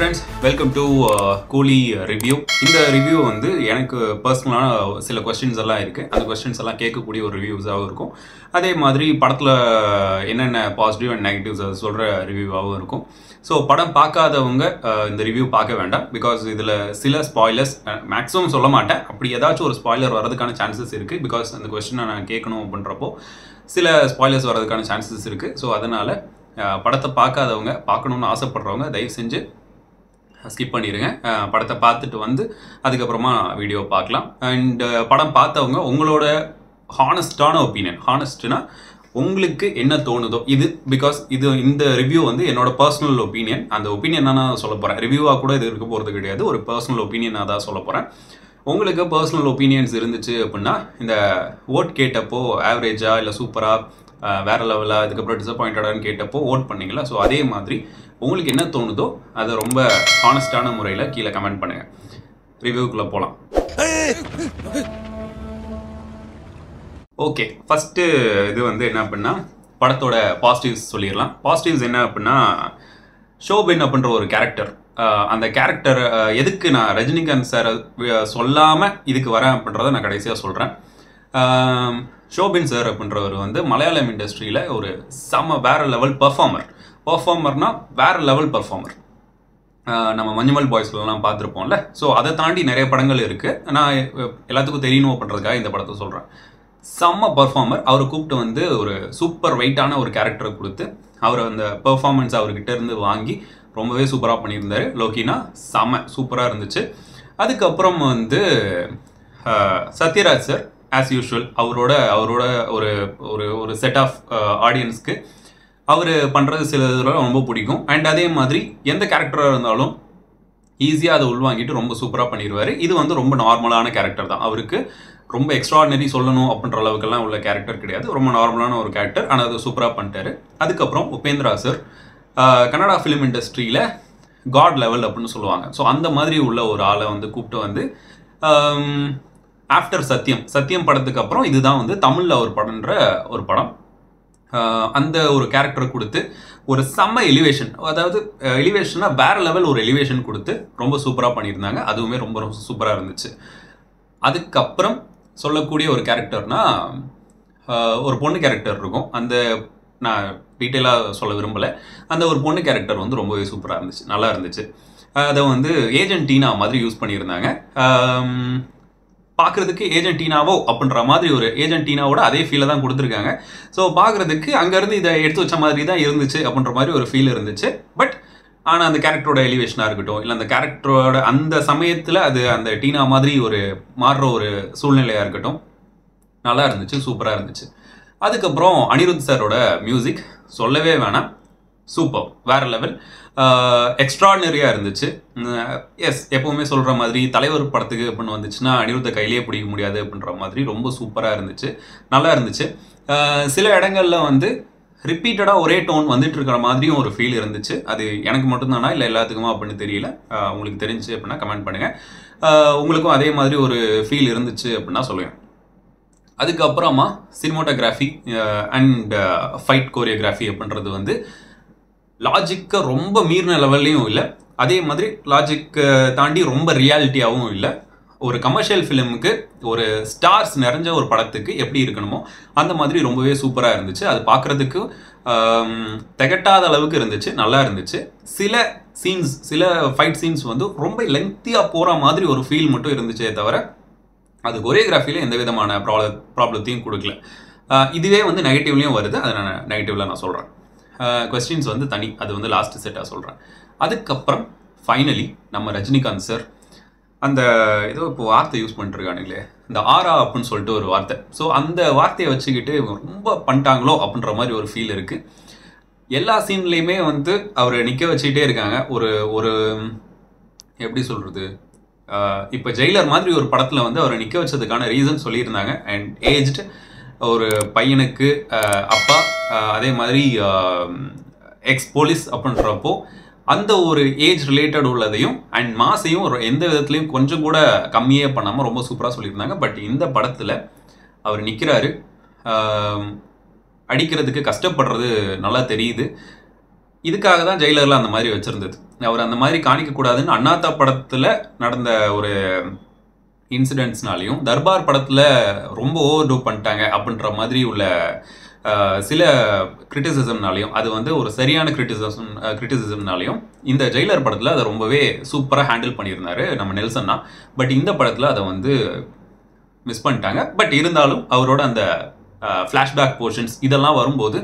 friends, welcome to Cooley review. இந்த review வந்து எனக்கு பர்சனலான சில क्वेश्चंस எல்லாம் இருக்கு. அந்த क्वेश्चंस எல்லாம் கேட்கக்கூடிய ஒரு ரிவ்யூஸாவும் இருக்கும். அதே மாதிரி படத்துல என்னென்ன பாசிட்டிவ் அண்ட் நெகட்டிவ்ஸ் சொல்ற ரிவ்யூவாவும் இருக்கும். ஸோ படம் பார்க்காதவங்க இந்த ரிவ்யூ பார்க்க வேண்டாம். பிகாஸ் இதில் சில ஸ்பாய்லர்ஸ் மேக்ஸிமம் சொல்ல மாட்டேன். அப்படி ஏதாச்சும் ஒரு ஸ்பாய்லர் வரதுக்கான சான்சஸ் இருக்குது. பிகாஸ் அந்த கொஸ்டினை நான் கேட்கணும் அப்படின்றப்போ சில ஸ்பாய்லர்ஸ் வரதுக்கான சான்சஸ் இருக்குது. ஸோ அதனால் படத்தை பார்க்காதவங்க, பார்க்கணுன்னு ஆசைப்படுறவங்க தயவு செஞ்சு ஸ்கிப் பண்ணிடுங்க. படத்தை பார்த்துட்டு வந்து அதுக்கப்புறமா வீடியோ பார்க்கலாம். அண்ட் படம் பார்த்தவங்க உங்களோட ஹானஸ்டான ஒப்பீனியன், ஹானஸ்ட்னா உங்களுக்கு என்ன தோணுதோ இது, பிகாஸ் இது இந்த ரிவ்யூ வந்து என்னோட பர்சனல் ஒப்பீனியன். அந்த ஒப்பீனியன் நான் சொல்ல போகிறேன். ரிவ்யூவாக கூட இது இருக்க போகிறது கிடையாது, ஒரு பர்சனல் ஒப்பீனியனாக தான் சொல்ல போகிறேன். உங்களுக்கு பர்சனல் ஒப்பீனியன்ஸ் இருந்துச்சு அப்படின்னா இந்த ஓட் கேட்டப்போ ஆவரேஜா இல்லை சூப்பராக வேறு லெவலாக இதுக்கப்புறம் டிசப்பாயிண்டடான்னு கேட்டப்போ ஓட் பண்ணிங்களா. ஸோ அதே மாதிரி உங்களுக்கு என்ன தோணுதோ அதை ரொம்ப ஹானஸ்டான முறையில் கீழே கமெண்ட் பண்ணுங்கள். ரிவ்யூக்குள்ளே போகலாம். ஓகே, ஃபஸ்ட்டு இது வந்து என்ன அப்படின்னா படத்தோட பாசிட்டிவ்ஸ் சொல்லிடலாம். பாசிட்டிவ்ஸ் என்ன அப்படின்னா ஷோபின் அப்படின்ற ஒரு கேரக்டர், அந்த கேரக்டர் எதுக்கு நான் ரஜினிகாந்த் சார் சொல்லாமல் இதுக்கு வரேன் அப்படின்றத நான் கடைசியாக சொல்கிறேன். ஷோபின் சார் அப்படின்றவர் வந்து மலையாளம் இண்டஸ்ட்ரியில் ஒரு வேறு லெவல் பர்ஃபார்மர்னா வேறு லெவல் பர்ஃபார்மர். நம்ம மஞ்சுமல் பாய்ஸ்லாம் பார்த்துருப்போம்ல. ஸோ அதை தாண்டி நிறைய படங்கள் இருக்குது. நான் எல்லாத்துக்கும் தெரியணும் அப்படின்றதுக்காக இந்த படத்தை சொல்கிறேன். செம்ம பர்ஃபார்மர். அவரை கூப்பிட்டு வந்து ஒரு சூப்பர் வெயிட்டான ஒரு கேரக்டரை கொடுத்து அவர் அந்த பெர்ஃபார்மன்ஸ் அவர்கிட்ட இருந்து வாங்கி ரொம்பவே சூப்பராக பண்ணியிருந்தார். லோக்கினா சூப்பராக இருந்துச்சு. அதுக்கப்புறம் வந்து சத்யராஜ் சார் ஆஸ் யூஷுவல் அவரோட ஒரு ஒரு ஒரு செட் ஆஃப் ஆடியன்ஸ்க்கு அவர் பண்ணுறது சில இதெல்லாம் ரொம்ப பிடிக்கும். அண்ட் அதே மாதிரி எந்த கேரக்டராக இருந்தாலும் ஈஸியாக அதை உள்வாங்கிட்டு ரொம்ப சூப்பராக பண்ணிடுவார். இது வந்து ரொம்ப நார்மலான கேரக்டர் தான். அவருக்கு ரொம்ப எக்ஸ்ட்ராடினரி சொல்லணும் அப்படின்ற அளவுக்கெல்லாம் உள்ள கேரக்டர் கிடையாது. ரொம்ப நார்மலான ஒரு கேரக்டர், ஆனால் அதை சூப்பராக பண்ணிட்டாரு. அதுக்கப்புறம் உபேந்திரா சார் கன்னடா ஃபிலிம் இண்டஸ்ட்ரியில் காட் லெவல் அப்படின்னு சொல்லுவாங்க. ஸோ அந்த மாதிரி உள்ள ஒரு ஆளை வந்து கூப்பிட்டு வந்து ஆஃப்டர் சத்தியம் படத்துக்கு அப்புறம் இதுதான் வந்து தமிழில் அவர் படன்ற ஒரு படம். அந்த ஒரு கேரக்டரை கொடுத்து ஒரு செம்ம எலிவேஷன், அதாவது எலிவேஷன்னா வேற லெவல் ஒரு எலிவேஷன் கொடுத்து ரொம்ப சூப்பராக பண்ணியிருந்தாங்க. அதுவுமே ரொம்ப ரொம்ப சூப்பராக இருந்துச்சு. அதுக்கப்புறம் சொல்லக்கூடிய ஒரு கேரக்டர்னா ஒரு பொண்ணு கேரக்டர் இருக்கும். அந்த நான் டீட்டெயிலாக சொல்ல விரும்பலை. அந்த ஒரு பொண்ணு கேரக்டர் வந்து ரொம்பவே சூப்பராக இருந்துச்சு, நல்லா இருந்துச்சு. அதை வந்து ஏஜென்ட் டீனா மாதிரி யூஸ் பண்ணியிருந்தாங்க. பார்க்குறதுக்கு ஏஜென்ட் டீனாவோ அப்படின்ற மாதிரி ஒரு ஏஜென்ட் டீனாவோட அதே ஃபீலை தான் கொடுத்துருக்காங்க. ஸோ பார்க்குறதுக்கு அங்கேருந்து இதை எடுத்து வச்ச மாதிரி தான் இருந்துச்சு அப்படின்ற மாதிரி ஒரு ஃபீல் இருந்துச்சு. பட் ஆனால் அந்த கேரக்டரோட எலிவேஷனாக இருக்கட்டும், இல்லை அந்த கேரக்டரோட அந்த சமயத்தில் அது அந்த டீனா மாதிரி ஒரு மாறுற ஒரு சூழ்நிலையாக இருக்கட்டும், நல்லா இருந்துச்சு, சூப்பராக இருந்துச்சு. அதுக்கப்புறம் அனிருத் சாரோட மியூசிக் சொல்லவே வேணாம், சூப்பர், வேறு லெவல், எக்ஸ்ட்ராடினரியாக இருந்துச்சு. எஸ், எப்போவுமே சொல்கிற மாதிரி தலைவர் படத்துக்கு அப்படின்னு வந்துச்சுன்னா அனிருத்தை கையிலேயே பிடிக்க முடியாது அப்படின்ற மாதிரி ரொம்ப சூப்பராக இருந்துச்சு, நல்லா இருந்துச்சு. சில இடங்களில் வந்து ரிப்பீட்டடாக ஒரே டோன் வந்துட்டு இருக்கிற மாதிரியும் ஒரு ஃபீல் இருந்துச்சு. அது எனக்கு மட்டும்தானா இல்லை எல்லாத்துக்குமா அப்படின்னு தெரியல. உங்களுக்கு தெரிஞ்சு அப்படின்னா கமெண்ட் பண்ணுங்கள். உங்களுக்கும் அதே மாதிரி ஒரு ஃபீல் இருந்துச்சு அப்படின்னா சொல்லுங்கள். அதுக்கப்புறமா சினிமோட்டோகிராஃபி அண்ட் ஃபைட் கோரியோகிராஃபி அப்படின்றது வந்து லாஜிக்கை ரொம்ப மீறின லெவல்லையும் இல்லை, அதே மாதிரி லாஜிக்கை தாண்டி ரொம்ப ரியாலிட்டியாகவும் இல்லை. ஒரு கமர்ஷியல் ஃபிலிமுக்கு ஒரு ஸ்டார்ஸ் நிறைஞ்ச ஒரு படத்துக்கு எப்படி இருக்கணுமோ அந்த மாதிரி ரொம்பவே சூப்பராக இருந்துச்சு. அது பார்க்குறதுக்கு திகட்டாத அளவுக்கு இருந்துச்சு, நல்லா இருந்துச்சு. சில ஃபைட் சீன்ஸ் வந்து ரொம்ப லெங்க்தியாக போகிற மாதிரி ஒரு ஃபீல் மட்டும் இருந்துச்சே தவிர அது கொரியோகிராஃபியில் எந்த விதமான ப்ராப்ளத்தையும் கொடுக்கல. இதுவே வந்து நெகட்டிவ்லேயும் வருது, அதை நான் நெகட்டிவில் நான் சொல்கிறேன். கொஸ்டின்ஸ் வந்து தனி, அது வந்து லாஸ்ட் செட்டாக சொல்கிறேன். அதுக்கப்புறம் ஃபைனலி நம்ம ரஜினிகாந்த் சார் அந்த ஏதோ இப்போ வார்த்தை யூஸ் பண்ணிட்டுருக்கானுங்களே, இந்த ஆரா அப்படின்னு சொல்லிட்டு ஒரு வார்த்தை. ஸோ அந்த வார்த்தையை வச்சுக்கிட்டு ரொம்ப பண்ணிட்டாங்களோ அப்படின்ற மாதிரி ஒரு ஃபீல் இருக்குது. எல்லா சீன்லேயுமே வந்து அவரை நிற்க வச்சுக்கிட்டே இருக்காங்க. ஒரு எப்படி சொல்கிறது, இப்போ ஜெயிலர் மாதிரி ஒரு படத்தில் வந்து அவரை நிற்க வச்சதுக்கான ரீசன் சொல்லியிருந்தாங்க. அண்ட் ஏஜ்டு ஒரு பையனுக்கு அப்பா, அதே மாதிரி எக்ஸ் போலீஸ் அப்படின்றப்போ அந்த ஒரு ஏஜ் ரிலேட்டட் உள்ளதையும் அண்ட் மாசையும் எந்த விதத்துலையும் கொஞ்சம் கூட கம்மியே பண்ணாமல் ரொம்ப சூப்பராக சொல்லியிருந்தாங்க. பட் இந்த படத்தில் அவர் நிற்கிறாரு, அடிக்கிறதுக்கு கஷ்டப்படுறது நல்லா தெரியுது. இதுக்காக தான் ஜெயிலரில் அந்த மாதிரி வச்சுருந்தது. அவர் அந்த மாதிரி காணிக்கக்கூடாதுன்னு அண்ணாத்தா படத்தில் நடந்த ஒரு இன்சிடென்ட்ஸ்னாலையும் தர்பார் படத்தில் ரொம்ப ஓவர் டூ பண்ணிட்டாங்க அப்படின்ற மாதிரி உள்ள சில கிரிட்டிசிசம்னாலையும், அது வந்து ஒரு சரியான கிரிட்டிசிசம்னாலையும் இந்த ஜெயிலர் படத்தில் அதை ரொம்பவே சூப்பராக ஹேண்டில் பண்ணியிருந்தாரு நம்ம நெல்சன்னா. பட் இந்த படத்தில் அதை வந்து மிஸ் பண்ணிட்டாங்க. பட் இருந்தாலும் அவரோட அந்த ஃப்ளாஷ்பேக் போர்ஷன்ஸ் இதெல்லாம் வரும்போது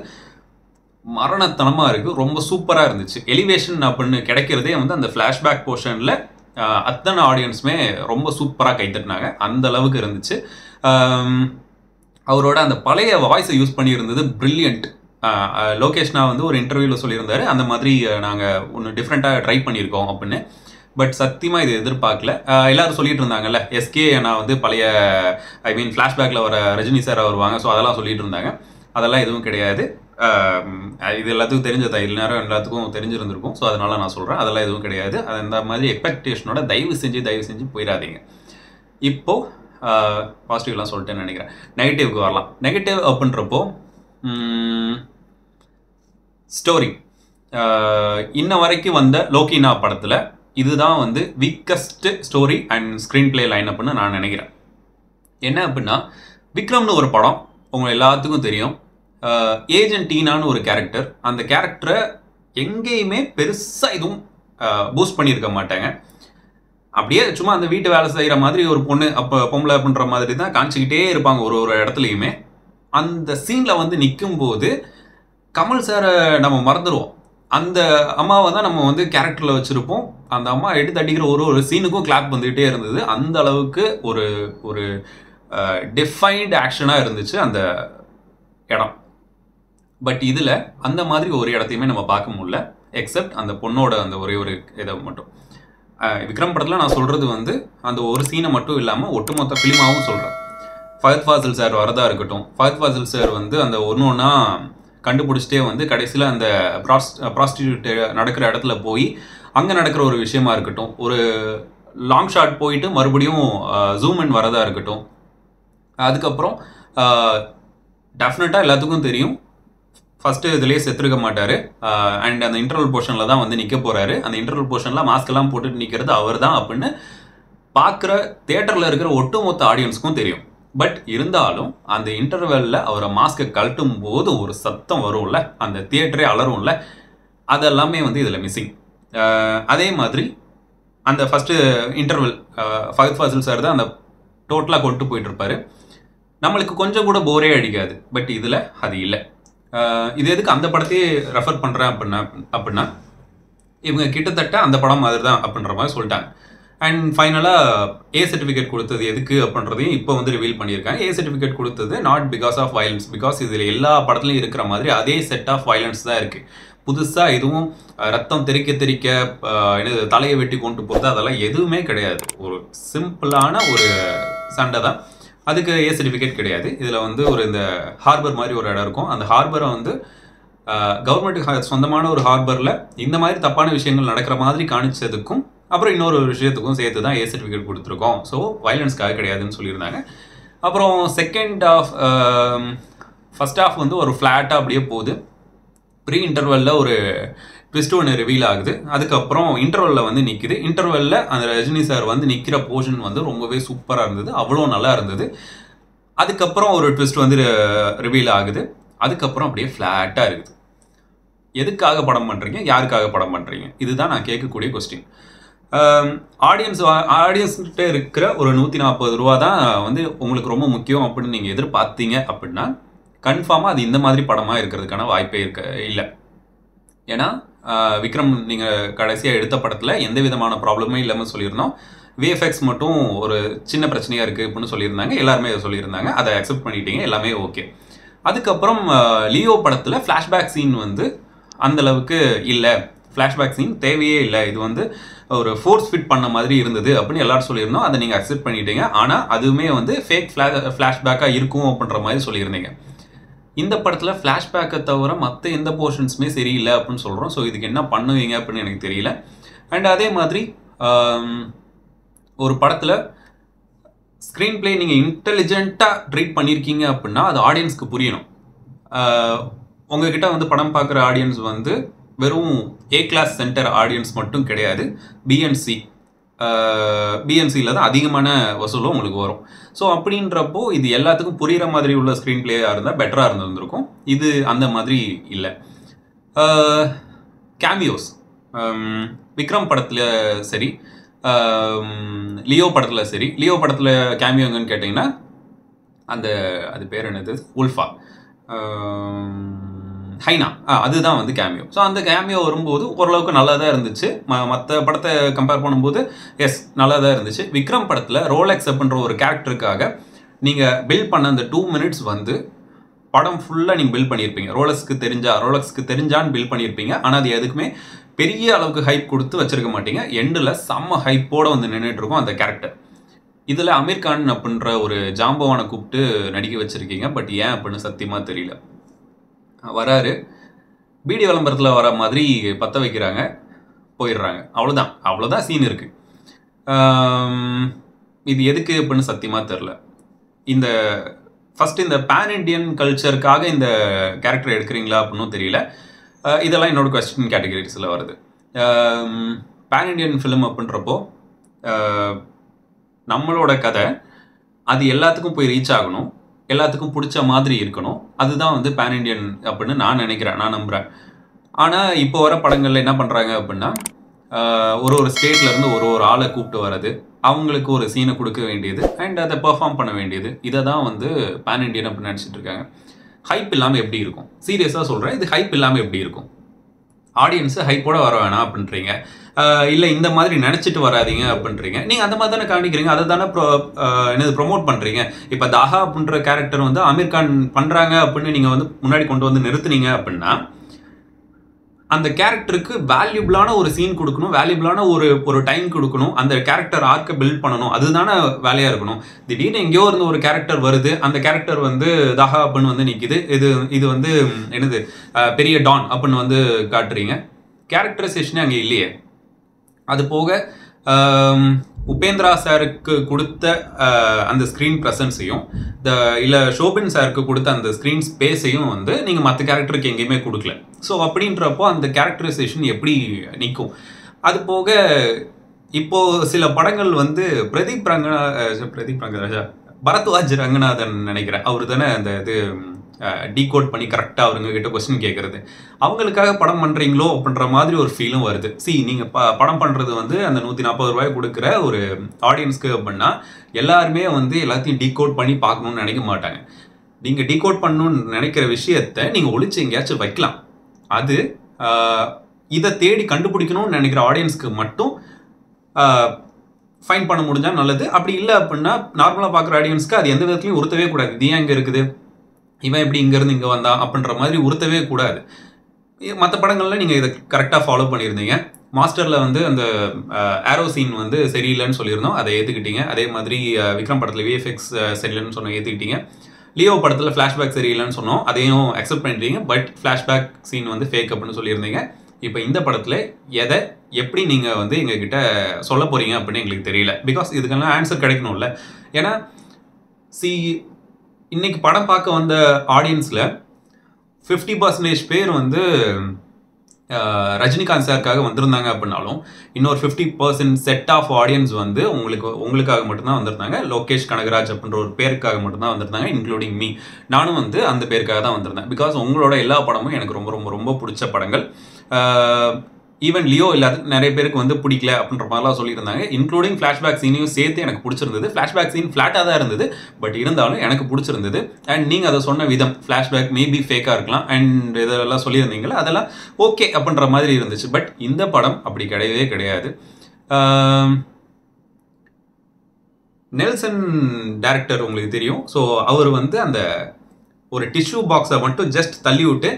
மரணத்தனமாக இருக்குது, ரொம்ப சூப்பராக இருந்துச்சு. எலிவேஷன் அப்படின்னு கிடைக்கிறதே வந்து அந்த ஃப்ளாஷ்பேக் போர்ஷனில் அத்தனை ஆடியன்ஸுமே ரொம்ப சூப்பராக கைத்தட்டினாங்க, அந்த அளவுக்கு இருந்துச்சு. அவரோட அந்த பழைய வாய்ஸை யூஸ் பண்ணியிருந்தது பிரில்லியன்ட். லோகேஷ்னா வந்து ஒரு இன்டர்வியூவில் சொல்லியிருந்தாரு, அந்த மாதிரி நாங்கள் ஒன்று டிஃப்ரெண்ட்டாக ட்ரை பண்ணியிருக்கோம் அப்படின்னு. பட் சத்தியமாக இது எதிர்பார்க்கல. எல்லாரும் சொல்லிட்டு இருந்தாங்கல்ல, எஸ்கே நான் வந்து பழைய ஃப்ளாஷ்பேக்கில் வர ரஜினி சார் வருவாங்க, ஸோ அதெல்லாம் சொல்லிட்டு இருந்தாங்க. அதெல்லாம் எதுவும் கிடையாது. இது எல்லாத்துக்கும் தெரிஞ்சதா, நேரம் எல்லாத்துக்கும் தெரிஞ்சிருந்திருக்கும். ஸோ அதனால நான் சொல்கிறேன், அதெல்லாம் எதுவும் கிடையாது. அது அந்த மாதிரி எக்ஸ்பெக்டேஷனோட தயவு செஞ்சு போயிடாதீங்க. இப்போது பாசிட்டிவ்லாம் சொல்லிட்டேன்னு நினைக்கிறேன். நெகட்டிவ்க்கு வரலாம். நெகட்டிவ் அப்படின்றப்போ ஸ்டோரி. இன்ன வரைக்கும் வந்த லோகினா படத்தில் இதுதான் வந்து weakest story and screenplay line அப்னு நான் நினைக்கிறேன். என்ன அப்படின்னா, விக்ரம்னு ஒரு படம் உங்கள் எல்லாத்துக்கும் தெரியும். ஏஜென்ட் டீனான்னு ஒரு கேரக்டர், அந்த கேரக்டரை எங்கேயுமே பெருசாக எதுவும் பூஸ்ட் பண்ணியிருக்க மாட்டாங்க. அப்படியே சும்மா அந்த வீட்டு வேலை செய்கிற மாதிரி ஒரு பொம்பளை அப்படின்ற மாதிரி தான் காமிச்சிக்கிட்டே இருப்பாங்க ஒரு இடத்துலையுமே. அந்த சீனில் வந்து நிற்கும்போது கமல் சாரை நம்ம மறந்துடுவோம். அந்த அம்மாவை தான் நம்ம வந்து கேரக்டரில் வச்சுருப்போம். அந்த அம்மா எடுத்து அடிக்கிற ஒரு சீனுக்கும் கிளாப் வந்துகிட்டே இருந்தது. அந்த அளவுக்கு ஒரு டிஃபைன்டு ஆக்ஷனாக இருந்துச்சு அந்த இடம். பட் இதில் அந்த மாதிரி ஒரு இடத்தையுமே நம்ம பார்க்க முடியல, எக்ஸப்ட் அந்த பொண்ணோட அந்த ஒரே ஒரு இதை மட்டும். விக்ரம் படத்தில் நான் சொல்கிறது வந்து அந்த ஒரு சீனை மட்டும் இல்லாமல் ஒட்டுமொத்த ஃபிலிமாகவும் சொல்கிறேன். ஃபஹத் ஃபாசில் சார் வரதா இருக்கட்டும், ஃபஹத் ஃபாசில் சார் வந்து அந்த ஒன்றா கண்டுபிடிச்சிட்டே வந்து கடைசியில் அந்த ப்ராஸ்டியூட் நடக்கிற இடத்துல போய் அங்கே நடக்கிற ஒரு விஷயமா இருக்கட்டும், ஒரு லாங் ஷாட் போயிட்டு மறுபடியும் ஜூம் இன் வரதா இருக்கட்டும். அதுக்கப்புறம் டெஃபினட்டாக எல்லாத்துக்கும் தெரியும், ஃபஸ்ட்டு இதுலேயே செத்துருக்க மாட்டார். அண்ட் அந்த இன்டர்வல் போர்ஷனில் தான் வந்து நிற்க போகிறாரு. அந்த இன்டர்வல் போர்ஷனில் மாஸ்கெல்லாம் போட்டுட்டு நிற்கிறது அவர் தான் அப்படின்னு பார்க்குற தியேட்டரில் இருக்கிற ஒட்டுமொத்த ஆடியன்ஸுக்கும் தெரியும். பட் இருந்தாலும் அந்த இன்டர்வெல்ல அவரை மாஸ்கை கழட்டும் போது ஒரு சத்தம் வரும்ல, அந்த தியேட்டரே அலரும்ல, அதெல்லாமே வந்து இதில் மிஸ்ஸிங். அதே மாதிரி அந்த first interval Fahadh Faasil sir தான் அந்த டோட்டலாக கொண்டு போயிட்டுருப்பாரு. நம்மளுக்கு கொஞ்சம் கூட போரே அடிக்காது. பட் இதில் அது இல்லை. இது எதுக்கு அந்த படத்தையே ரெஃபர் பண்ணுறேன் அப்படின்னா இவங்க கிட்டத்தட்ட அந்த படம் மாதிரி தான் அப்படின்ற மாதிரி சொல்லிட்டாங்க. அண்ட் ஃபைனலாக ஏ சர்டிஃபிகேட் கொடுத்தது எதுக்கு அப்படின்றதையும் இப்போ வந்து ரிவீல் பண்ணியிருக்காங்க. ஏ சர்டிஃபிகேட் கொடுத்தது not because of violence, because இதில் எல்லா படத்துலையும் இருக்கிற மாதிரி அதே செட் ஆஃப் வயலன்ஸ் தான் இருக்குது. புதுசாக எதுவும் ரத்தம் தெறிக்க என்னது தலையை வெட்டி கொண்டு போகிறது அதெல்லாம் எதுவுமே கிடையாது. ஒரு சிம்பிளான ஒரு சண்டை தான். அதுக்கு ஏ சர்டிஃபிகேட் கிடையாது. இதில் வந்து இந்த ஹார்பர் மாதிரி ஒரு இடம் இருக்கும். அந்த ஹார்பரை வந்து கவர்மெண்ட்டுக்கு சொந்தமான ஒரு ஹார்பரில் இந்த மாதிரி தப்பான விஷயங்கள் நடக்கிற மாதிரி காணிச்சதுக்கும் அப்புறம் இன்னொரு விஷயத்துக்கும் சேர்த்து தான் ஏ சர்டிஃபிகேட் கொடுத்துருக்கோம். ஸோ வயலன்ஸ்க்காக கிடையாதுன்னு சொல்லியிருந்தாங்க. அப்புறம் செகண்ட் ஆஃப் ஃபர்ஸ்ட் ஆஃப் வந்து ஒரு ஃப்ளாட்டாக அப்படியே போகுது. ப்ரீ இன்டர்வெல்ல ஒரு ட்விஸ்ட் ஒன்று ரிவீல் ஆகுது. அதுக்கப்புறம் இன்டர்வெல்ல வந்து நிற்குது. இன்டர்வெல்ல அந்த ரஜினி சார் வந்து நிற்கிற போர்ஷன் வந்து ரொம்பவே சூப்பராக இருந்தது, அவ்வளோ நல்லா இருந்தது. அதுக்கப்புறம் ஒரு ட்விஸ்ட் வந்து ரிவீல் ஆகுது. அதுக்கப்புறம் அப்படியே ஃப்ளாட்டாக இருக்குது. எதுக்காக படம் பண்ணுறீங்க, யாருக்காக படம் பண்ணுறீங்க, இதுதான் நான் கேட்கக்கூடிய கொஸ்டின். ஆடியன்ஸ்கிட்ட இருக்கிற ஒரு 140 ரூபா தான் வந்து உங்களுக்கு ரொம்ப முக்கியம் அப்படின்னு நீங்கள் எதிர்பார்த்தீங்க அப்படின்னா கன்ஃபார்மாக அது இந்த மாதிரி படமாக இருக்கிறதுக்கான வாய்ப்பே இல்லை. ஏன்னா விக்ரம் நீங்கள் கடைசியாக எடுத்த படத்தில் எந்த விதமான ப்ராப்ளமே இல்லாமல் சொல்லியிருந்தோம். விஎஃப்எக்ஸ் மட்டும் ஒரு சின்ன பிரச்சனையாக இருக்குது அப்படின்னு சொல்லியிருந்தாங்க. எல்லாருமே அதை சொல்லியிருந்தாங்க, அதை அக்செப்ட் பண்ணிட்டீங்க, எல்லாமே ஓகே. அதுக்கப்புறம் லியோ படத்தில் ஃப்ளாஷ்பேக் சீன் வந்து அந்தளவுக்கு இல்லை, ஃப்ளாஷ்பேக் சீன் தேவையே இல்லை, இது வந்து ஒரு ஃபோர்ஸ் ஃபிட் பண்ண மாதிரி இருந்தது அப்படின்னு எல்லாரும் சொல்லியிருந்தோம். அதை நீங்கள் அக்செப்ட் பண்ணிட்டீங்க. ஆனால் அதுவுமே வந்து ஃபேக் ஃப்ளாஷ்பேக்காக இருக்கும் அப்படின்ற மாதிரி சொல்லியிருந்தீங்க. இந்த படத்தில் ஃப்ளாஷ்பேக்கை தவிர மற்ற எந்த போர்ஷன்ஸுமே சரியில்லை அப்படின்னு சொல்கிறோம். ஸோ இதுக்கு என்ன பண்ணுவீங்க அப்படின்னு எனக்கு தெரியல. அண்ட் அதே மாதிரி ஒரு படத்தில் ஸ்க்ரீன் பிளே நீங்கள் இன்டெலிஜென்ட்டாக ட்ரீட் பண்ணியிருக்கீங்க அப்படின்னா அது ஆடியன்ஸ்க்கு புரியணும். உங்ககிட்ட வந்து படம் பார்க்குற ஆடியன்ஸ் வந்து வெறும் ஏ கிளாஸ் சென்டர் ஆடியன்ஸ் மட்டும் கிடையாது, பிஎன்சி பிஎன்சியில் தான் அதிகமான வசூலும் உங்களுக்கு வரும். ஸோ அப்படின்றப்போ இது எல்லாத்துக்கும் புரிகிற மாதிரி உள்ள ஸ்க்ரீன் பிளேயாக இருந்தால் பெட்டராக இருந்திருக்கும். இது அந்த மாதிரி இல்லை. கேமியோஸ் விக்ரம் படத்தில் சரி, லியோ படத்தில் சரி. லியோ படத்தில் கேமியோங்கன்னு கேட்டிங்கன்னா அது பேர் என்னது, உல்ஃபா, ஹைனா, அதுதான் வந்து கேமியோ. ஸோ அந்த கேமியோ வரும்போது ஓரளவுக்கு நல்லா தான் இருந்துச்சு. மற்ற படத்தை கம்பேர் பண்ணும்போது நல்லா தான் இருந்துச்சு. விக்ரம் படத்தில் ரோலெக்ஸ் அப்படின்ற ஒரு கேரக்டருக்காக நீங்கள் பில்ட் பண்ண அந்த 2 minutes வந்து படம் ஃபுல்லாக நீங்கள் பில்ட் பண்ணியிருப்பீங்க. ரோலெக்ஸ்க்கு தெரிஞ்சான்னு பில்ட் பண்ணியிருப்பீங்க. ஆனால் அது எதுக்குமே பெரிய அளவுக்கு ஹைப் கொடுத்து வச்சிருக்க மாட்டீங்க. எண்டில் செம்ம ஹைப்போடு வந்து நின்றுட்டு இருக்கும் அந்த கேரக்டர். இதில் அமீர் கான் அப்படின்ற ஒரு ஜாம்பவானை கூப்பிட்டு நடிக்க வச்சுருக்கீங்க. பட் ஏன் அப்படின்னு சத்தியமாக தெரியல. வராரு, பீடி விளம்பரத்தில் வர மாதிரி பற்ற வைக்கிறாங்க, போயிடுறாங்க. அவ்வளோதான் சீன் இருக்குது. இது எதுக்கு அப்படின்னு சத்தியமாக தெரில. ஃபஸ்ட்டு இந்த பேன் இண்டியன் கல்ச்சருக்காக இந்த கேரக்டர் எடுக்கிறீங்களா அப்படின்னும் தெரியல. இதெல்லாம் என்னோட கொஸ்டின் கேட்டகரிஸில் வருது. பேன் இண்டியன் ஃபிலிம் அப்படின்றப்போ நம்மளோட கதை அது எல்லாத்துக்கும் போய் ரீச் ஆகணும், எல்லாத்துக்கும் பிடிச்ச மாதிரி இருக்கணும். அதுதான் வந்து பேன் இண்டியன் அப்படின்னு நான் நினைக்கிறேன், நான் நம்புகிறேன். ஆனால் இப்போ வர படங்களில் என்ன பண்ணுறாங்க அப்படின்னா, ஒரு ஸ்டேட்லேருந்து ஒரு ஆளை கூப்பிட்டு வர்றது, அவங்களுக்கு ஒரு சீனை கொடுக்க வேண்டியது அண்ட் அதை பெர்ஃபார்ம் பண்ண வேண்டியது, இதை தான் வந்து பேன் இண்டியன் அப்படின்னு நினச்சிட்டு இருக்காங்க. ஹைப் இல்லாமல் எப்படி இருக்கும்? சீரியஸாக சொல்கிறேன், இது ஹைப் இல்லாமல் எப்படி இருக்கும்? ஆடியன்ஸு ஹைப்போட வர வேணாம் அப்படின்றீங்க, இல்லை இந்த மாதிரி நினச்சிட்டு வராதிங்க அப்படின்றீங்க. நீங்கள் அந்த மாதிரி தானே காணிக்கிறீங்க, அதை தானே ப்ரொமோட் பண்ணுறீங்க. இப்போ தாஹா அப்படின்ற கேரக்டர் வந்து அமீர் கான் பண்ணுறாங்க அப்படின்னு நீங்கள் வந்து முன்னாடி கொண்டு வந்து நிறுத்துனீங்க அப்படின்னா, அந்த கேரக்டருக்கு வேல்யூபிளான ஒரு சீன் கொடுக்கணும், வேல்யூபிளான ஒரு டைம் கொடுக்கணும், அந்த கேரக்டர் ஆர்க்கை பில்ட் பண்ணணும், அதுதானே வேலையாக இருக்கணும். திடீர்னு எங்கேயோ இருந்து ஒரு கேரக்டர் வருது, அந்த கேரக்டர் வந்து தாஹா அப்படின்னு வந்து நிற்கிது, இது வந்து என்னது பெரிய டான் அப்படின்னு வந்து காட்டுறீங்க. கேரக்டரைசேஷனே அங்கே இல்லையே. அது போக உபேந்திரா சாருக்கு கொடுத்த அந்த ஸ்க்ரீன் ப்ரெசன்ஸையும் இல்லை ஷோபின் சாருக்கு கொடுத்த அந்த ஸ்க்ரீன் ஸ்பேஸையும் வந்து நீங்கள் மற்ற கேரக்டருக்கு எங்கேயுமே கொடுக்கல. ஸோ அப்படின்றப்போ அந்த கேரக்டரைசேஷன் எப்படி நிற்கும்? அது போக இப்போது சில படங்கள் வந்து பிரதீப் ரங்கராஜா பரத்வாஜ் ரங்கநாதன் நினைக்கிறேன், அவர் தானே அந்த இது டீகோட் பண்ணி கரெக்டாக அவருங்க கிட்ட கொஸ்டின் கேட்குறது, அவங்களுக்காக படம் பண்ணுறீங்களோ அப்படின்ற மாதிரி ஒரு ஃபீலும் வருது. நீங்கள் படம் பண்ணுறது வந்து அந்த 140 ரூபாய் கொடுக்குற ஒரு ஆடியன்ஸ்க்கு அப்படின்னா எல்லாருமே வந்து எல்லாத்தையும் டீகோட் பண்ணி பார்க்கணுன்னு நினைக்க மாட்டாங்க. நீங்கள் டீகோட் பண்ணணுன்னு நினைக்கிற விஷயத்தை நீங்கள் ஒழிச்சு எங்கேயாச்சும் வைக்கலாம். அது இதை தேடி கண்டுபிடிக்கணும்னு நினைக்கிற ஆடியன்ஸ்க்கு மட்டும் ஃபைன் பண்ண முடிஞ்சால் நல்லது. அப்படி இல்லை அப்படின்னா நார்மலாக பார்க்குற ஆடியன்ஸ்க்கு அது எந்த விதத்துலையும் உறுத்தவே கூடாது. இது ஏன் இங்கே இருக்குது, இவன் எப்படி இங்கேருந்து இங்கே வந்தான் அப்படின்ற மாதிரி உறுத்தவே கூடாது. மற்ற படங்களில் நீங்கள் இதை கரெக்டாக ஃபாலோ பண்ணியிருந்தீங்க. மாஸ்டரில் வந்து அந்த ஆரோ சீன் வந்து சரியில்லைன்னு சொல்லியிருந்தோம், அதை ஏற்றுக்கிட்டீங்க. அதே மாதிரி விக்ரம் படத்தில் விஎஃப்எக்ஸ் சரியில்லைன்னு சொன்ன ஏற்றுக்கிட்டீங்க. லியோ படத்தில் ஃப்ளாஷ்பேக் சரியில்லைன்னு சொன்னோம், அதையும் அக்செப்ட் பண்ணிட்டீங்க. பட் ஃப்ளாஷ்பேக் சீன் வந்து ஃபேக் அப்படின்னு சொல்லியிருந்தீங்க. இப்போ இந்த படத்தில் எதை எப்படி நீங்கள் வந்து எங்ககிட்ட சொல்ல போகிறீங்க அப்படின்னு எங்களுக்கு தெரியல. பிகாஸ் இதுக்கெல்லாம் ஆன்சர் கிடைக்கணும்ல. ஏன்னா இன்னைக்கு படம் பார்க்க வந்த ஆடியன்ஸில் 50% பேர் வந்து ரஜினிகாந்த் சாருக்காக வந்திருந்தாங்க அப்படின்னாலும், இன்னொரு 50% செட் ஆஃப் ஆடியன்ஸ் வந்து உங்களுக்காக மட்டும்தான் வந்திருந்தாங்க. லோகேஷ் கனகராஜ் அப்படின்ற ஒரு பேருக்காக மட்டும்தான் வந்திருந்தாங்க, இன்க்ளூடிங் மீ. நானும் வந்து அந்த பேருக்காக தான் வந்திருந்தேன். பிகாஸ் உங்களோட எல்லா படமும் எனக்கு ரொம்ப ரொம்ப ரொம்ப பிடிச்ச படங்கள். ஈவன் லியோ இல்லாத நிறைய பேருக்கு வந்து பிடிக்கல அப்படின்ற மாதிரிலாம் சொல்லியிருந்தாங்க. இன்க்ளூடிங் ஃப்ளாஷ்பேக் சீனையும் சேர்த்து எனக்கு பிடிச்சிருந்தது. ஃப்ளாஷ்பேக் சீன் ஃப்ளாட்டாக தான் இருந்தது, பட் இருந்தாலும் எனக்கு பிடிச்சிருந்தது. அண்ட் நீங்கள் அதை சொன்ன விதம், ஃப்ளாஷ்பேக் மேபி ஃபேக்காக இருக்கலாம் அண்ட் இதெல்லாம் சொல்லியிருந்தீங்களா, அதெல்லாம் ஓகே அப்படின்ற மாதிரி இருந்துச்சு. பட் இந்த படம் அப்படி கிடையவே கிடையாது. நெல்சன் டைரக்டர் உங்களுக்கு தெரியும். ஸோ அவர் வந்து அந்த ஒரு டிஷ்யூ பாக்ஸை மட்டும் ஜஸ்ட் தள்ளி விட்டு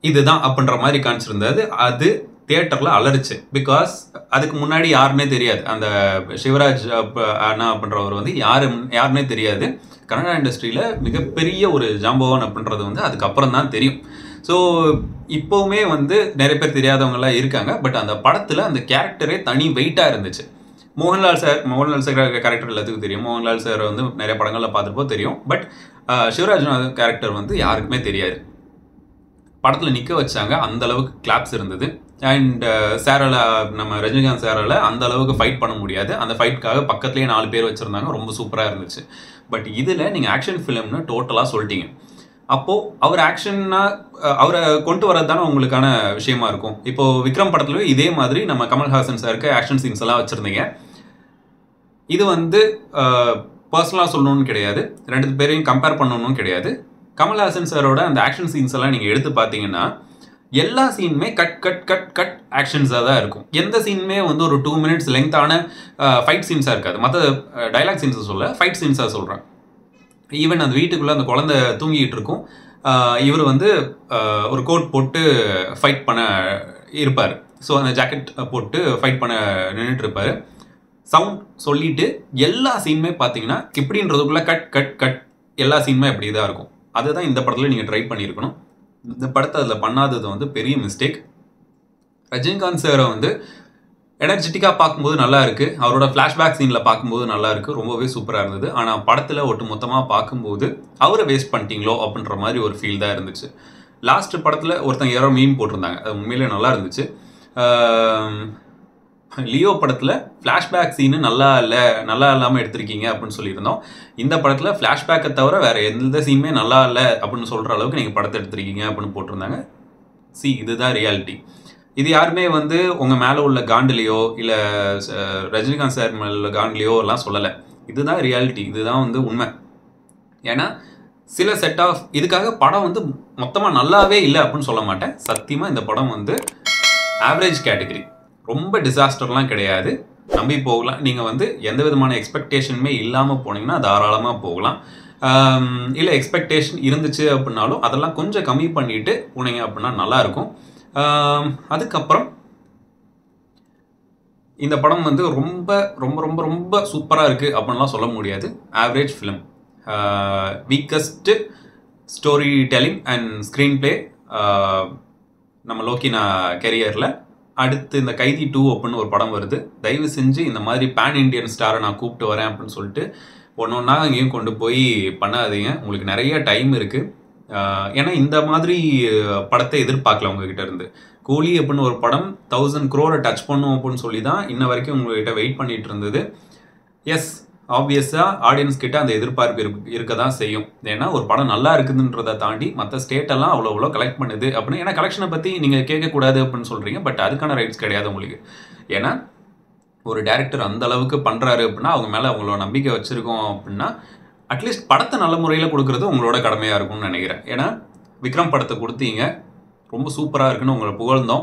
இதுதான் அப்படின்ற மாதிரி காமிச்சிருந்தது. அது தியேட்டரில் அலறிச்சு. பிகாஸ் அதுக்கு முன்னாடி யாருன்னே தெரியாது. அந்த சிவராஜ் அண்ணா அப்படின்றவர் வந்து யாருன்னே தெரியாது. கன்னடா இண்டஸ்ட்ரியில் மிகப்பெரிய ஒரு ஜாம்பவான் அப்படின்றது வந்து அதுக்கப்புறம் தான் தெரியும். ஸோ இப்போவுமே வந்து நிறைய பேர் தெரியாதவங்களாம் இருக்காங்க. பட் அந்த படத்தில் அந்த கேரக்டரே தனி வெயிட்டாக இருந்துச்சு. மோகன்லால் சார் கேரக்டர் எல்லாத்துக்கும் தெரியும். மோகன்லால் சார் வந்து நிறைய படங்களில் பார்த்துருப்போ தெரியும். பட் சிவராஜ் கேரக்டர் வந்து யாருக்குமே தெரியாது. படத்தில் நிற்க வச்சாங்க. அந்த அளவுக்கு கிளாப்ஸ் இருந்தது. அண்ட் சேரால நம்ம ரஜினிகாந்த் சேரால அந்த அளவுக்கு ஃபைட் பண்ண முடியாது. அந்த ஃபைட்காக பக்கத்துலேயே 4 பேர் வச்சுருந்தாங்க. ரொம்ப சூப்பராக இருந்துச்சு. பட் இதில் நீங்கள் ஆக்ஷன் ஃபிலிம்னு டோட்டலாக சொல்லிட்டீங்க. அப்போது அவர் ஆக்ஷன்னா அவரை கொண்டு வரது தானே உங்களுக்கான விஷயமா இருக்கும். இப்போது விக்ரம் படத்துலேயும் இதே மாதிரி நம்ம கமல்ஹாசன் சாருக்கு ஆக்ஷன் சீன்ஸ் எல்லாம் வச்சுருந்தீங்க. இது வந்து பர்சனலாக சொல்லணும்னு கிடையாது, 2 பேரையும் கம்பேர் பண்ணணும்னு கிடையாது. கமல்ஹாசன் சாரோட அந்த ஆக்ஷன் சீன்ஸ் எல்லாம் நீங்கள் எடுத்து பார்த்தீங்கன்னா எல்லா சீனுமே கட் ஆக்ஷன்ஸாக தான் இருக்கும். எந்த சீனுமே வந்து ஒரு 2 minutes லெங்தான ஃபைட் சீன்ஸாக இருக்காது. மற்ற டைலாக் சீன்ஸை சொல்ல ஃபைட் சீன்ஸாக சொல்கிறேன். ஈவன் அந்த வீட்டுக்குள்ளே அந்த குழந்தை தூங்கிட்டு இருக்கும், இவர் வந்து ஒரு கோட் போட்டு ஃபைட் பண்ண இருப்பார். ஸோ அந்த ஜாக்கெட் போட்டு ஃபைட் பண்ண நின்றுட்டு இருப்பார். சவுண்ட் சொல்லிட்டு எல்லா சீனுமே பார்த்தீங்கன்னா இப்படின்றதுக்குள்ளே கட் எல்லா சீனுமே அப்படி தான் இருக்கும். அதுதான் இந்த படத்தில் நீங்கள் ட்ரை பண்ணியிருக்கணும். இந்த படத்தை அதில் பண்ணாதது வந்து பெரிய மிஸ்டேக். ரஜினிகாந்த் சாரை வந்து எனர்ஜெட்டிக்காக பார்க்கும்போது நல்லா இருக்குது, அவரோட ஃப்ளாஷ்பேக் சீனில் பார்க்கும்போது நல்லா இருக்குது, ரொம்பவே சூப்பராக இருந்தது. ஆனால் படத்தில் ஒட்டு மொத்தமாக பார்க்கும்போது அவரை வேஸ்ட் பண்ணிட்டீங்களோ அப்படின்ற மாதிரி ஒரு ஃபீல் தான் இருந்துச்சு. லாஸ்ட் படத்தில் ஒருத்தங்க யாரோ மீம் போட்டிருந்தாங்க, அது உண்மையிலே நல்லா இருந்துச்சு. லியோ படத்தில் ஃப்ளாஷ்பேக் சீனு நல்லா இல்லாமல் எடுத்திருக்கீங்க அப்படின்னு சொல்லியிருந்தோம். இந்த படத்தில் ஃப்ளாஷ்பேக்கை தவிர வேறு எந்த சீனுமே நல்லா இல்லை அப்படின்னு சொல்கிற அளவுக்கு நீங்கள் படத்தை எடுத்திருக்கீங்க அப்படின்னு போட்டிருந்தாங்க. இதுதான் ரியாலிட்டி. இது யாருமே வந்து உங்கள் மேலே உள்ள காண்டிலையோ இல்லை ரஜினிகாந்த் சார் மேலே உள்ள காண்டிலையோ எல்லாம் சொல்லலை. இதுதான் ரியாலிட்டி, இதுதான் வந்து உண்மை. ஏன்னா சில செட் ஆஃப் இதுக்காக படம் வந்து மொத்தமாக நல்லாவே இல்லை அப்படின்னு சொல்ல மாட்டேன். சத்தியமாக இந்த படம் வந்து ஆவரேஜ் கேட்டகரி, ரொம்ப டிசாஸ்டர்லாம் கிடையாது, நம்பி போகலாம். நீங்கள் வந்து எந்த விதமான எக்ஸ்பெக்டேஷனுமே இல்லாமல் போனீங்கன்னா தாராளமாக போகலாம். இல்லை எக்ஸ்பெக்டேஷன் இருந்துச்சு அப்படின்னாலும் அதெல்லாம் கொஞ்சம் கம்மி பண்ணிவிட்டு போனீங்க அப்படின்னா நல்லாயிருக்கும். அதுக்கப்புறம் இந்த படம் வந்து ரொம்ப ரொம்ப ரொம்ப ரொம்ப சூப்பராக இருக்குது அப்படின்லாம் சொல்ல முடியாது. Average film, weakest story telling and screenplay நம்ம லோக்கினா கெரியரில். அடுத்து இந்த கைதி 2 அப்படின்னு ஒரு படம் வருது. தயவு செஞ்சு இந்த மாதிரி பேன் இண்டியன் ஸ்டாரை நான் கூப்பிட்டு வரேன் அப்படின்னு சொல்லிட்டு ஒன்றா அங்கேயும் கொண்டு போய் பண்ணாதீங்க. உங்களுக்கு நிறைய டைம் இருக்குது. ஏன்னா இந்த மாதிரி படத்தை எதிர்பார்க்கல உங்ககிட்ட இருந்து. கூலி அப்படின்னு ஒரு படம் 1000 crore டச் பண்ணும் அப்படின்னு சொல்லி தான் இன்ன வரைக்கும் உங்ககிட்ட வெயிட் பண்ணிட்டு இருந்தது. எஸ், ஆப்வியஸாக ஆடியன்ஸ் கிட்ட அந்த எதிர்பார்ப்பு இருக்க தான் செய்யும். ஏன்னா ஒரு படம் நல்லா இருக்குதுன்றதை தாண்டி மற்ற ஸ்டேட்டெல்லாம் அவ்வளோ கலெக்ட் பண்ணுது அப்படின்னு. ஏன்னா கலெக்ஷனை பற்றி நீங்கள் கேட்கக்கூடாது அப்படின்னு சொல்கிறீங்க, பட் அதுக்கான ரைட்ஸ் கிடையாது உங்களுக்கு. ஏன்னா ஒரு டேரக்டர் அந்த அளவுக்கு பண்ணுறாரு அப்படின்னா அவங்க மேலே அவங்களோட நம்பிக்கை வச்சுருக்கோம் அப்படின்னா அட்லீஸ்ட் படத்தை நல்ல முறையில் கொடுக்குறது உங்களோட கடமையாக இருக்கும்னு நினைக்கிறேன். ஏன்னா விக்ரம் படத்தை கொடுத்தீங்க, ரொம்ப சூப்பராக இருக்குன்னு உங்களை புகழ்ந்தோம்,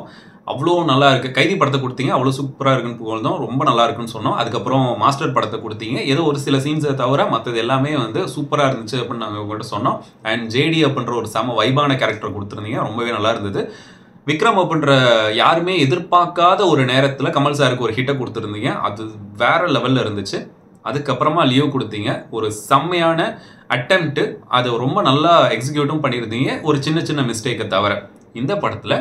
அவ்வளோ நல்லா இருக்குது. கைதி படத்தை கொடுத்தீங்க, அவ்வளோ சூப்பராக இருக்குன்னு புகழ்ந்தோம், ரொம்ப நல்லா இருக்குன்னு சொன்னோம். அதுக்கப்புறம் மாஸ்டர் படத்தை கொடுத்தீங்க, ஏதோ ஒரு சில சீன்ஸை தவிர மற்றது எல்லாமே வந்து சூப்பராக இருந்துச்சு அப்படின்னு நாங்கள் உங்கள்கிட்ட சொன்னோம். அண்ட் ஜேடி அப்படின்ற ஒரு செம வைபான கேரக்டர் கொடுத்துருந்தீங்க, ரொம்பவே நல்லா இருந்தது. விக்ரம் அப்படின்ற யாருமே எதிர்பார்க்காத ஒரு நேரத்தில் கமல் சாருக்கு ஒரு ஹிட்டை கொடுத்துருந்தீங்க, அது வேற லெவலில் இருந்துச்சு. அதுக்கப்புறமா லியோ கொடுத்தீங்க, ஒரு செம்மையான அட்டெம்ப்ட்டு, அதை ரொம்ப நல்லா எக்ஸிக்யூட்டும் பண்ணியிருந்தீங்க, ஒரு சின்ன மிஸ்டேக்கை தவிர. இந்த படத்தில்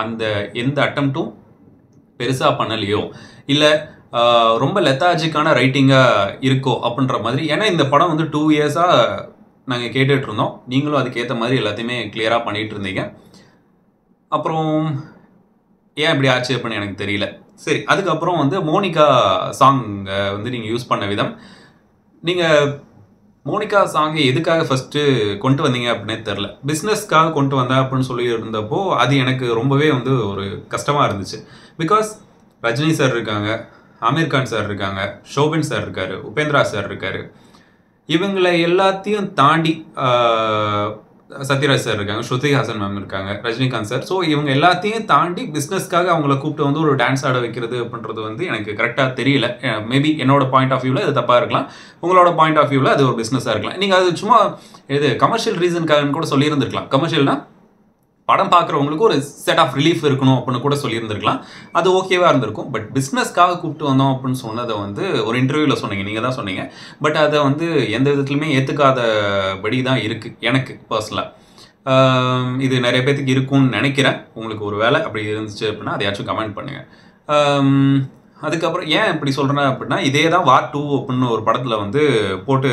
அந்த எந்த அட்டெம்ப்ட்டும் பெருசாக பண்ணலையோ இல்லை ரொம்ப லெத்தாஜிக்கான ரைட்டிங்காக இருக்கோ அப்படின்ற மாதிரி. ஏன்னா இந்த படம் வந்து 2 இயர்ஸாக நாங்கள் கேட்டுட்டு இருந்தோம், நீங்களும் அதுக்கேற்ற மாதிரி எல்லாத்தையுமே கிளியராக பண்ணிகிட்டு இருந்தீங்க. அப்புறம் ஏன் இப்படி ஆச்சு அப்படின்னு எனக்கு தெரியல. சரி, அதுக்கப்புறம் வந்து மோனிகா சாங் வந்து நீங்கள் யூஸ் பண்ண விதம், நீங்கள் மோனிகா சாங்கை எதுக்காக ஃபஸ்ட்டு கொண்டு வந்தீங்க அப்படின்னே தெரில. பிஸ்னஸ்க்காக கொண்டு வந்தேன் அப்படின்னு சொல்லி இருந்தப்போ அது எனக்கு ரொம்பவே வந்து ஒரு கஷ்டமாக இருந்துச்சு. பிகாஸ் ரஜினி சார் இருக்காங்க, ஆமீர் கான் சார் இருக்காங்க, ஷோபின் சார் இருக்கார், உபேந்திரா சார் இருக்கார், இவங்களை எல்லாத்தையும் தாண்டி சத்யராஜ் சார் இருக்காங்க, ஸ்ருதிஹாசன் மேம் இருக்காங்க, ரஜினிகாந்த் சார். ஸோ இவங்க எல்லாத்தையும் தாண்டி பிஸ்னஸ்க்காக அவங்கள கூப்பிட்டு வந்து ஒரு டான்ஸ் ஆட வைக்கிறது அப்படின்றது வந்து எனக்கு கரெக்டாக தெரியல. மேபி என்னோட பாயிண்ட் ஆஃப் வியூவில் இது தப்பாக இருக்கலாம், உங்களோட பாயிண்ட் ஆஃப் வியூவில் அது ஒரு பிஸ்னஸாக இருக்கலாம். நீங்கள் அது சும்மா இது கமர்ஷியல் ரீசனுக்காக கூட சொல்லியிருந்திருக்கலாம். கமர்ஷியல்னா படம் பார்க்குறவங்களுக்கு ஒரு செட் ஆஃப் ரிலீஃப் இருக்கணும் அப்படின்னு கூட சொல்லியிருந்திருக்கலாம், அது ஓகேவாக இருந்திருக்கும். பட் பிஸ்னஸ்க்காக கூப்பிட்டு வந்தோம் அப்படின்னு சொன்னதை வந்து ஒரு இன்டர்வியூவில் சொன்னீங்க, நீங்கள் தான் சொன்னீங்க. பட் அதை வந்து எந்த விதத்துலையுமே ஏற்றுக்காதபடி தான் இருக்குது எனக்கு பர்சனலாக. இது நிறைய பேர்த்துக்கு இருக்கும்னு நினைக்கிறேன். உங்களுக்கு ஒரு வேலை அப்படி இருந்துச்சு அப்படின்னா அதையாச்சும் கமெண்ட் பண்ணுங்கள். அதுக்கப்புறம் ஏன் இப்படி சொல்கிறேன் அப்படின்னா, இதே தான் வார் 2 அப்படின்னு ஒரு படத்தில் வந்து போட்டு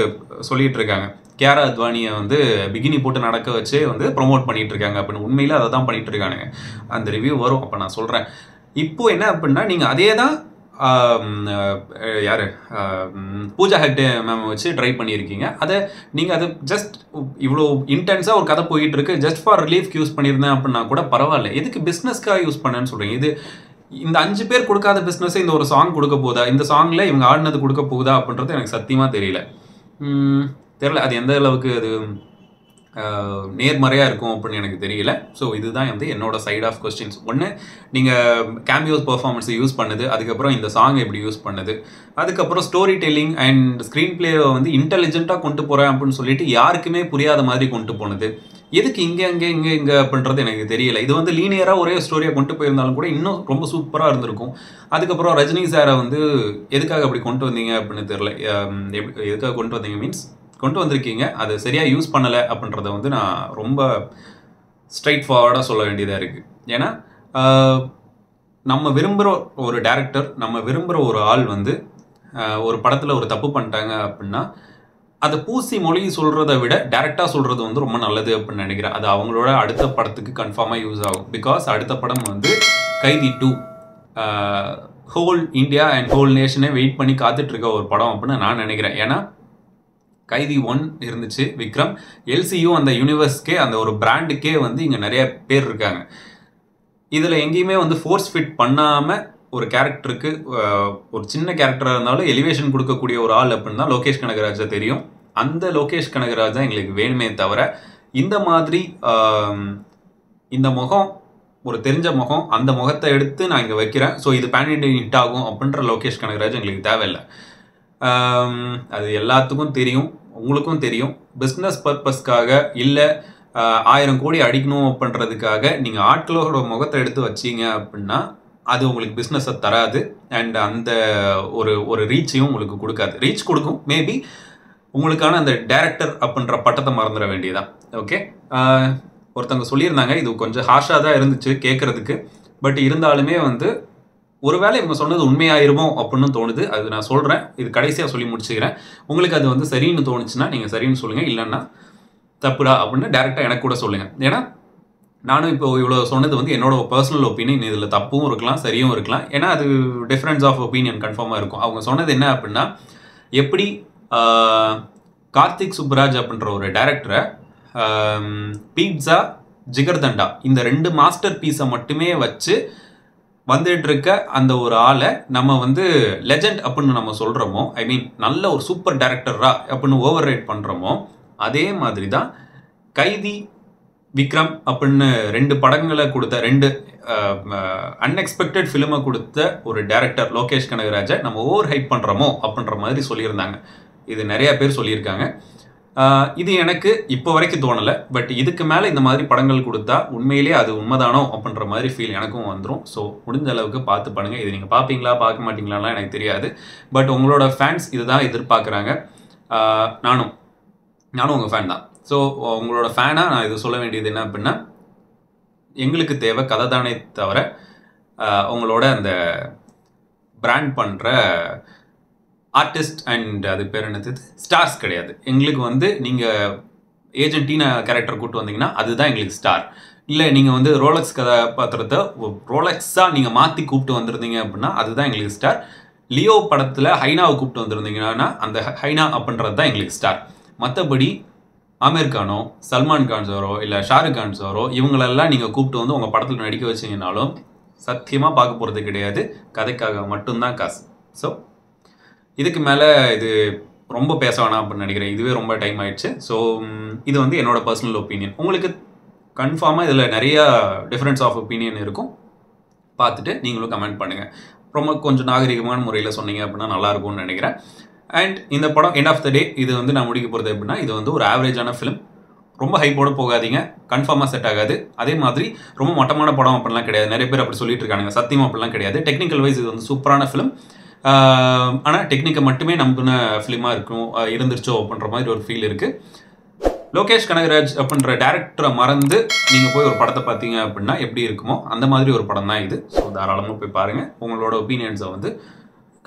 சொல்லிகிட்டு இருக்காங்க. கியாரா அத்வானியை வந்து பிகினி போட்டு நடக்க வச்சே வந்து ப்ரொமோட் பண்ணிட்டு இருக்காங்க அப்படின்னு. உண்மையில அதை தான் பண்ணிட்டு இருக்கானுங்க. அந்த ரிவ்யூ வரும் அப்போ நான் சொல்கிறேன். இப்போ என்ன அப்படின்னா நீங்கள் அதே தான் யார் பூஜா ஹெக்டே மேம் வச்சு ட்ரை பண்ணியிருக்கீங்க. அதை நீங்கள் அது ஜஸ்ட் இவ்வளோ இன்டென்ஸாக ஒரு கதை போயிட்டு இருக்கு, ஜஸ்ட் ஃபார் ரிலீஃப்க்கு யூஸ் பண்ணியிருந்தேன் அப்படின்னா கூட பரவாயில்ல. எதுக்கு பிஸ்னஸ்க்காக யூஸ் பண்ணேன்னு சொல்கிறீங்க? இது இந்த 5 பேர் கொடுக்காத பிஸ்னஸை இந்த ஒரு சாங் கொடுக்க போதா, இந்த சாங்கில் இவங்க ஆடினது கொடுக்க போகுதா அப்படின்றது எனக்கு சத்தியமாக தெரியல. அது எந்த அளவுக்கு அது நேர்மறையாக இருக்கும் அப்படின்னு எனக்கு தெரியல. ஸோ இதுதான் வந்து என்னோட சைட் ஆஃப் கொஸ்டின்ஸ். ஒன்று, நீங்கள் கேமியோஸ் பர்ஃபார்மன்ஸை யூஸ் பண்ணுது, அதுக்கப்புறம் இந்த சாங் எப்படி யூஸ் பண்ணுது, அதுக்கப்புறம் ஸ்டோரி டெல்லிங் அண்ட் ஸ்க்ரீன் பிளேவை வந்து இன்டெலிஜென்ட்டாக கொண்டு போகிறேன் அப்படின்னு சொல்லிட்டு யாருக்குமே புரியாத மாதிரி கொண்டு போனது. எதுக்கு இங்கே அப்படின்றது எனக்கு தெரியல. இது வந்து லீனியராக ஒரே ஸ்டோரியாக கொண்டு போயிருந்தாலும் கூட இன்னும் ரொம்ப சூப்பராக இருந்திருக்கும். அதுக்கப்புறம் ரஜினி சாரை வந்து எதுக்காக அப்படி கொண்டு வந்தீங்க அப்படின்னு தெரியல. எதுக்காக கொண்டு வந்தீங்க மீன்ஸ் கொண்டு வந்திருக்கீங்க, அது சரியாக யூஸ் பண்ணலை அப்படின்றத வந்து நான் ரொம்ப ஸ்ட்ரைட் ஃபார்வர்டாக சொல்ல வேண்டியதாக இருக்குது. ஏன்னா நம்ம விரும்புகிற ஒரு டைரக்டர், நம்ம விரும்புகிற ஒரு ஆள் வந்து ஒரு படத்தில் ஒரு தப்பு பண்ணிட்டாங்க அப்படின்னா அதை பூசி மொழி சொல்கிறத விட டேரெக்டாக சொல்கிறது வந்து ரொம்ப நல்லது அப்படின்னு நினைக்கிறேன். அது அவங்களோட அடுத்த படத்துக்கு கன்ஃபார்மாக யூஸ் ஆகும். பிகாஸ் அடுத்த படம் வந்து Kaithi 2 whole India and whole நேஷனே வெயிட் பண்ணி காத்துட்ருக்க ஒரு படம் அப்படின்னு நான் நினைக்கிறேன். ஏன்னா கைதி 1 இருந்துச்சு, விக்ரம், எல்சியூ, அந்த யூனிவர்ஸ்க்கே அந்த ஒரு பிராண்டுக்கே வந்து இங்கே நிறைய பேர் இருக்காங்க. இதில் எங்கேயுமே வந்து ஃபோர்ஸ் ஃபிட் பண்ணாமல் ஒரு கேரக்டருக்கு ஒரு சின்ன கேரக்டராக இருந்தாலும் எலிவேஷன் கொடுக்கக்கூடிய ஒரு ஆள் அப்படின்னு தான் லோகேஷ் கனகராஜா தெரியும். அந்த லோகேஷ் கனகராஜா எங்களுக்கு வேணுமே தவிர இந்த மாதிரி இந்த முகம் ஒரு தெரிஞ்ச முகம், அந்த முகத்தை எடுத்து நான் இங்கே வைக்கிறேன், ஸோ இது பேன் இண்டியன் ஹிட் ஆகும் அப்படின்ற லோகேஷ் கனகராஜ் எங்களுக்கு தேவையில்லை. அது எல்லாத்துக்கும் தெரியும், உங்களுக்கும் தெரியும். பிஸ்னஸ் பர்பஸ்க்காக இல்லை 1000 கோடி அடிக்கணும் அப்படின்றதுக்காக நீங்கள் ஆட்களோட முகத்தை எடுத்து வச்சிங்க அப்படின்னா அது உங்களுக்கு பிஸ்னஸை தராது. அண்ட் அந்த ஒரு ரீச்சையும் உங்களுக்கு கொடுக்காது. ரீச் கொடுக்கும் மேபி, உங்களுக்கான அந்த டைரக்டர் அப்படின்ற பட்டத்தை மறந்துட வேண்டியதான். ஓகே, ஒருத்தவங்க சொல்லியிருந்தாங்க, இது கொஞ்சம் ஹார்ஷாக தான் இருந்துச்சு கேட்குறதுக்கு, பட் இருந்தாலுமே வந்து ஒருவேளை இவங்க சொன்னது உண்மையாயிருமோ அப்படின்னு தோணுது. அது நான் சொல்கிறேன், இது கடைசியாக சொல்லி முடிச்சுக்கிறேன். உங்களுக்கு அது வந்து சரின்னு தோணுச்சுன்னா நீங்கள் சரின்னு சொல்லுங்கள், இல்லைன்னா தப்புடா அப்படின்னு டேரெக்டாக எனக்கு கூட சொல்லுங்கள். ஏன்னா நானும் இப்போ இவ்வளோ சொன்னது வந்து என்னோட பர்சனல் ஒப்பீனியன். இதில் தப்பும் இருக்கலாம், சரியும் இருக்கலாம். ஏன்னா அது டிஃப்ரென்ஸ் ஆஃப் ஒப்பீனியன் கன்ஃபார்மாக இருக்கும். அவங்க சொன்னது என்ன அப்படின்னா, எப்படி கார்த்திக் சுப்ராஜ் அப்படின்ற ஒரு டைரக்டரை பீட்சா, ஜிகர்தண்டா இந்த 2 மாஸ்டர் பீஸை மட்டுமே வச்சு வந்துட்டு இருக்க அந்த ஒரு ஆளை நம்ம வந்து லெஜண்ட் அப்படின்னு நம்ம சொல்கிறோமோ, ஐ மீன் நல்ல ஒரு சூப்பர் டைரக்டரா அப்படின்னு ஓவர் ரேட் பண்ணுறோமோ, அதே மாதிரி தான் கைதி, விக்ரம் அப்படின்னு 2 படங்களை கொடுத்த 2 அன்எக்ஸ்பெக்டட் ஃபிலிமை கொடுத்த ஒரு டைரக்டர் லோகேஷ் கனகராஜை நம்ம ஓவர் ஹைப் பண்ணுறோமோ அப்படின்ற மாதிரி சொல்லியிருந்தாங்க. இது நிறைய பேர் சொல்லியிருக்காங்க. இது எனக்கு இப்போ வரைக்கும் தோணலை. பட் இதுக்கு மேலே இந்த மாதிரி படங்கள் கொடுத்தா உண்மையிலேயே அது உண்மைதானோ அப்படின்ற மாதிரி ஃபீல் எனக்கும் வந்துடும். ஸோ முடிஞ்ச அளவுக்கு பார்த்து பண்ணுங்கள். இது நீங்கள் பார்ப்பீங்களா பார்க்க மாட்டீங்களாலாம் எனக்கு தெரியாது. பட் உங்களோட ஃபேன்ஸ் இதுதான் எதிர்பார்க்குறாங்க. நானும் உங்கள் ஃபேன் தான். ஸோ உங்களோட ஃபேனாக நான் இது சொல்ல வேண்டியது என்ன அப்படின்னா, எங்களுக்கு தேவை கதை தானே தவிர உங்களோட அந்த பிராண்ட் பண்ணுற ஆர்டிஸ்ட் அண்ட் அது பேர் என்னது ஸ்டார்ஸ் கிடையாது. எங்களுக்கு வந்து நீங்கள் ஏஜென்டினா கேரக்டர் கூப்பிட்டு வந்தீங்கன்னா அதுதான் எங்களுக்கு ஸ்டார். இல்லை நீங்கள் வந்து ரோலக்ஸ் கதாபாத்திரத்தை ரோலக்ஸாக நீங்கள் மாற்றி கூப்பிட்டு வந்திருந்தீங்க அப்படின்னா அதுதான் எங்களுக்கு ஸ்டார். லியோ படத்தில் ஹைனாவை கூப்பிட்டு வந்திருந்தீங்கன்னா அந்த ஹைனா அப்படின்றது தான் எங்களுக்கு ஸ்டார். மற்றபடி ஆமீர் கானோ, சல்மான் கான் சாரோ, இல்லை ஷாருக் கான் சாரோ இவங்களெல்லாம் நீங்கள் கூப்பிட்டு வந்து உங்கள் படத்தில் நடிக்க வச்சிங்கனாலும் சத்தியமாக பார்க்க போகிறது கிடையாது. கதைக்காக மட்டும்தான் காசு. ஸோ இதுக்கு மேலே இது ரொம்ப பேச வேணாம் அப்படின்னு நினைக்கிறேன். இதுவே ரொம்ப டைம் ஆயிடுச்சு. ஸோ இது வந்து என்னோட பர்சனல் ஒப்பீனியன். உங்களுக்கு கன்ஃபார்மாக இதில் நிறையா டிஃப்ரென்ஸ் ஆஃப் ஒப்பீனியன் இருக்கும். பார்த்துட்டு நீங்களும் கமெண்ட் பண்ணுங்கள். ரொம்ப கொஞ்சம் நாகரிகமான முறையில் சொன்னீங்க அப்படின்னா நல்லாயிருக்கும்னு நினைக்கிறேன். அண்ட் இந்த படம் எண்ட் ஆஃப் த டே இது வந்து நான் முடிக்க போகிறது அப்படின்னா, இது வந்து ஒரு ஆவரேஜான ஃபிலிம். ரொம்ப ஹைப்போட போகாதீங்க, கன்ஃபார்மாக செட் ஆகாது. அதே மாதிரி ரொம்ப மட்டமான படம் அப்படிலாம் கிடையாது. நிறைய பேர் அப்படி சொல்லிட்டு இருக்காங்க. சத்தியமாக அப்படிலாம் கிடையாது. டெக்னிக்கல் வைஸ் இது வந்து சூப்பரான ஃபிலிம். ஆனால் டெக்னிக்கை மட்டுமே நம்பின ஃபிலிமாக இருந்துருச்சோ அப்படின்ற மாதிரி ஒரு ஃபீல் இருக்குது. லோகேஷ் கனகராஜ் அப்படின்ற டேரக்டரை மறந்து நீங்கள் போய் ஒரு படத்தை பார்த்தீங்க அப்படின்னா எப்படி இருக்குமோ அந்த மாதிரி ஒரு படம் தான் இது. ஸோ தாராளமாக போய் பாருங்கள். உங்களோட ஒப்பீனியன்ஸை வந்து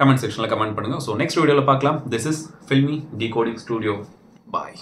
கமெண்ட் செக்ஷனில் கமெண்ட் பண்ணுங்கள். ஸோ நெக்ஸ்ட் வீடியோவில் பார்க்கலாம். This is filmi decoding studio. Bye.